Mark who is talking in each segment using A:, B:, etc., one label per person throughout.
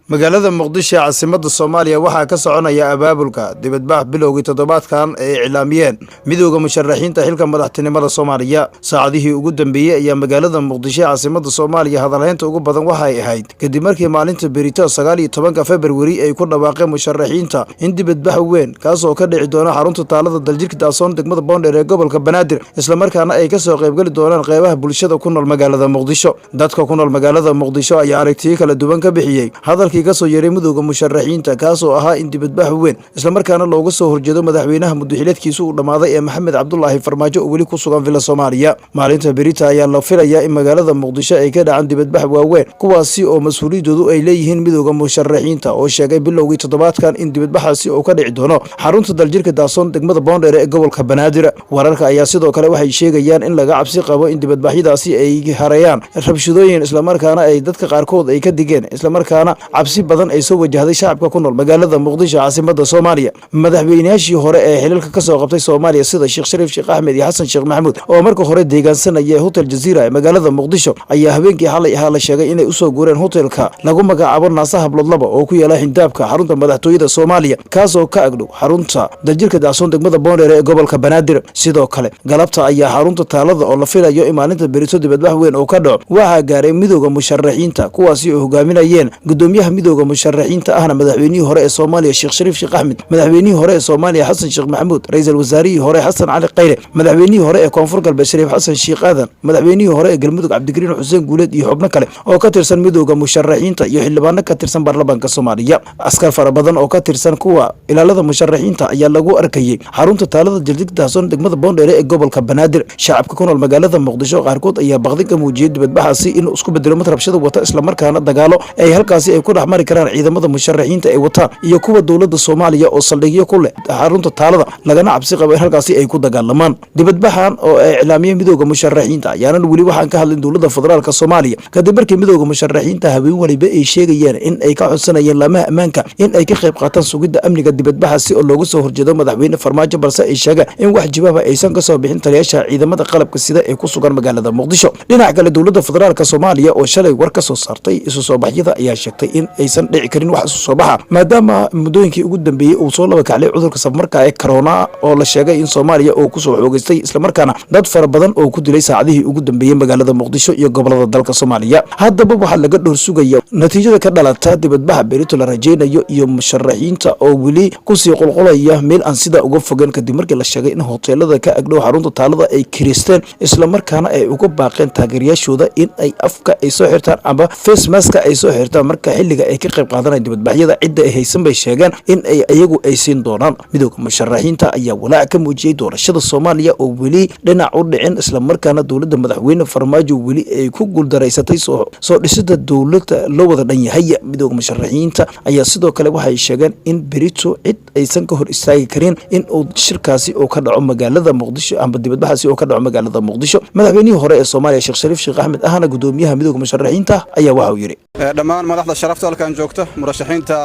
A: magaalada Muqdisho caasimadda Soomaaliya waxaa ka soconaya abaabulka dibadbax bilowgii toddobaadkan ay iclaamiyeen midowga musharaxiinta xilka madaxtinimada Soomaaliya saacadihii ugu dambeeyay ayaa magaalada Muqdisho caasimadda Soomaaliya hadalhaynta ugu badan waxay ahayd kadib markii maalinta berito 19 February ay ku dhawaaqeen musharaxiinta in dibadbax weyn kaas oo ka dhici doona xarunta taalada daljirka Daasoon degmada Boondheer ee gobolka Banaadir isla markaana ay ka soo qaybgali doonaan qaybaha bulshada ku nool magaalada Muqdisho dadka ku nool magaalada Muqdisho ayaa aragtiyo kala duwan ka bixiyay hadalkii ka soo yeeray midowga musharaxiinta kaas oo ahaa in dibadbax weyn isla markaana looga soo horjeedo madaxweynaha muddaxileedkiisu uu dhamaaday ee Maxamed Cabdullaahi Farmaajo oo weli ku sugan villa Soomaaliya maalinta berita ayaa la filayaa in magaalada Muqdisho ay ka dhacaan dibadbax waaweyn kuwaasi oo mas'uuliyadoodu ay leeyihiin midowga musharaxiinta oo sheegay bilowgii toddobaadkan in dibadbaxaasi uu ka dhici doono xarunta daljirka Daasoon degmada Boondheer ee gobolka Banaadir wararka ayaa sidoo kale waxay sheegayaan in laga cabsi qabo in dibadbaxyadaasi ay harayaan rabshadooyin isla markaana ay dadka qaarkood ay ka digeen isla markaana cabsi badan ay soo wajahday shacabka ku nool magaalada Muqdisho caasimadda Soomaaliya madaxweynayaashii hore ee xilalka ka soo qabtay Soomaaliya sida Sheekh Shariif Sheekh Axmed iyo Xasan Sheekh Maxamuud oo marka hore deegaansanaya Hotel Jazeera ee magaalada Muqdisho ayaa habeenkii xalay ahaa la sheegay inay u soo guureen hotelka lagu magacaabo Naasa Hablood laba oo ku yaala xindaabka xarunta madaxtooyada Soomaaliya kaas oo ka agdhow xarunta daljirka Daasoon degmada Boondheer ee gobolka Banaadir sidoo kale galabta ayaa xarunta taalada oo la filayo in maalinta berito dibadbax weyn oo ka dhaco waxaa gaaray midowga musharaxiinta kuwaasi oo hogaaminayeen gudoomiyaha midowga musharaxiinta ahna madaxweynihii hore ee Soomaaliya Sheekh Shariif Sheekh Axmed madaxweynihii hore ee Soomaaliya Xasan Sheekh Maxamuud ra'iisul wasaarihii hore Xasan Cali Khayre madaxweynihii hore ee Koonfur Galbeed Shariif Xasan Sheekh Aadan madaxweynihii hore ee Galmudug Cabdikariin Xuseen Guuleed iyo xubno kale oo ka tirsan midowga musharaxiinta iyo xildhibaano ka tirsan baarlamaanka Soomaaliya askar fara badan oo ka tirsan kuwa ilaalada musharaxiinta ayaa lagu arkayay xarunta taalada daljirka Daasoon degmada Boondheer ee gobolka Banaadir shacabka ku nool magaalada Muqdisho qaarkood ayaa baqdi ka muujiyay dibadbaxaasi inuu isku bedelo mid rabshado wata isla markaana dagaalo ay halkaasi ay ku dhaxmari karaan ciidamada musharaxiinta ay wataan iyo kuwa dawladda Soomaaliya oo saldhigyo ku leh xarunta taalada lagana cabsi qabo in halkaasi ay ku dagaalamaan dibadbaxan oo ay iclaamiyeen midowga musharaxiinta ayaana weli waxaan ka hadlin dawladda federaalka Soomaaliya kadib markii midowga musharaxiinta habeen waliba ay sheegayeen in ay ka codsanayeen laamaha ammaanka in ay ka qayb qaataan sugidda amniga dibadbaxaasi oo looga soo horjeedo madaxweyne Farmaajo balse ay sheegeen in wax jawaab aysan ka soo bixin taliyaasha ciidamada qalabka sida ay ku sugan magaalada Muqdisho dhinaca kale dawladda federaalka Soomaaliya oo shalay war ka soo saartay isu soo baxyada ayaa sheegtay in aysan dhici karin wax isu soo baxa maadaama muddooyinkii ugu dambeeyay uu soo laba kaclay cudurka safmarka ee corona oo la sheegay in Soomaaliya oo ku soo xoogaystay isla markaana dad fara badan oo ku dilay saacadihii ugu dambeeyay magaalada Muqdisho iyo gobolada dalka Soomaaliya haddaba waxa laga dhowr sugaya natiijada ka dhalata dibadbaxa berito la rajeynayo iyo musharaxiinta oo weli ku sii qulqulaya meel aan sida uga fogaan kadib markii la sheegay in hoteelada ka agdhow xarunta taalada ay kiristeen isla markaana ay uga baaqeen taageerayaashooda in ay afka ay soo xirtaan ama face mask ay soo xirtaan marka xilliga ay ka qayb qaadanayaan dibadbaxyada cidda ay haysan bay sheegeen in ay iyagu ay siin doonaan midowga musharaxiinta ayaa walaac ka muujiyay doorashada Soomaaliya oo weli dhinac u dhicin isla markaana dawladda madaxweyne Farmaajo weli ay ku guuldareysatay soo dhisida dawladda loo wada dhan yahay midowga musharaxiinta ayaa sidoo kale waxay sheegeen in berito cid aysan ka hor istaagi karin in uu shirkaasi oo ka dhaco magaalada Muqdisho ama dibadbaxaasi oo ka dhaco magaalada Muqdisho madaxweynihii hore ee Soomaaliya Sheekh Shariif Sheekh Axmed ahna gudoomiyaha midowga musharaxiinta ayaa waxa uu yiri
B: dhammaan madaxda sharafta halkan joogta murashaxiinta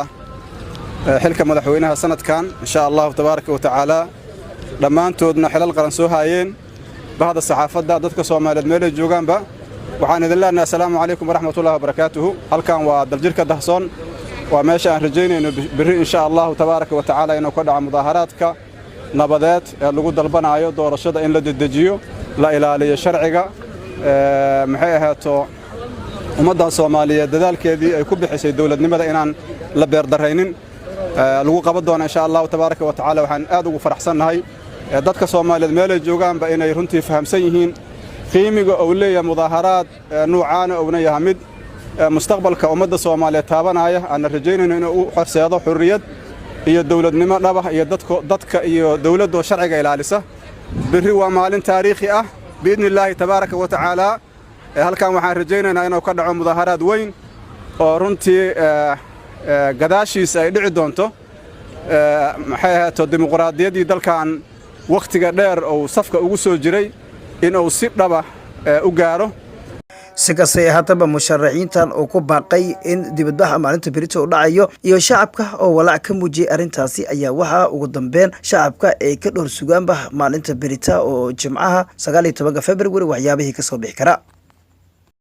B: xilka madaxweynaha sanadkan insha Allah tabaaraka wa taala dhammaantoodna xilal qaran soo haayeen bahda saxaafadda dadka Soomaaliyeed meel ay joogaanba waxaan idin leenahay assalaamu calaykum waraxmatullaahi wabarakaatuh halkan waa daljirka Daasoon waa meesha aan rajeynayno biri insha Allah tabaaraka wa taala inuu ka dhaco mudaaharaadka nabadeed ee lagu dalbanayo doorashada in la dedejiyo la ilaaliyo sharciga maxay ahaato ummadda Soomaaliyeed dadaalkeedii ay ku bixisay dawladnimada inaan la beer dareynin lagu qaban doono insha Allah tabaaraka wa taala waxaan aad ugu faraxsanahay dadka Soomaaliyeed meel ay joogaanba inay runtii fahamsan yihiin qiimiga oo leeyahay mudaaharaad nuucaan oo yahay mid mustaqbalka ummadda Soomaaliyeed taabanaya aan rajeynayno inuu u horseedo xurriyad iyo dawladnimo dhab ah iyo dadka iyo dawladda sharciga ilaalisa biri waa maalin taariikhi ah biidnillaahi tabaaraka wa taala halkan waxaan rajeynaynaa inuu ka dhaco mudaaharaad weyn oo runtii gadaashiisa ay dhici doonto maxay ahaato dimuqraadiyaddii dalkan waqtiga dheer oo safka ugu soo jiray inuu si dhaba u gaaro
A: si kastay haddaba musharaxiintan oo ku baaqay in dibadbaxa maalinta berito u dhacayo iyo shacabka oo walaac ka muujiyay arrintaasi ayaa waxaa ugu dambeyn shacabka ay ka dhowr sugaanba maalinta berita oo jimcaha 19 February waxyaabihii ka soo bixi kara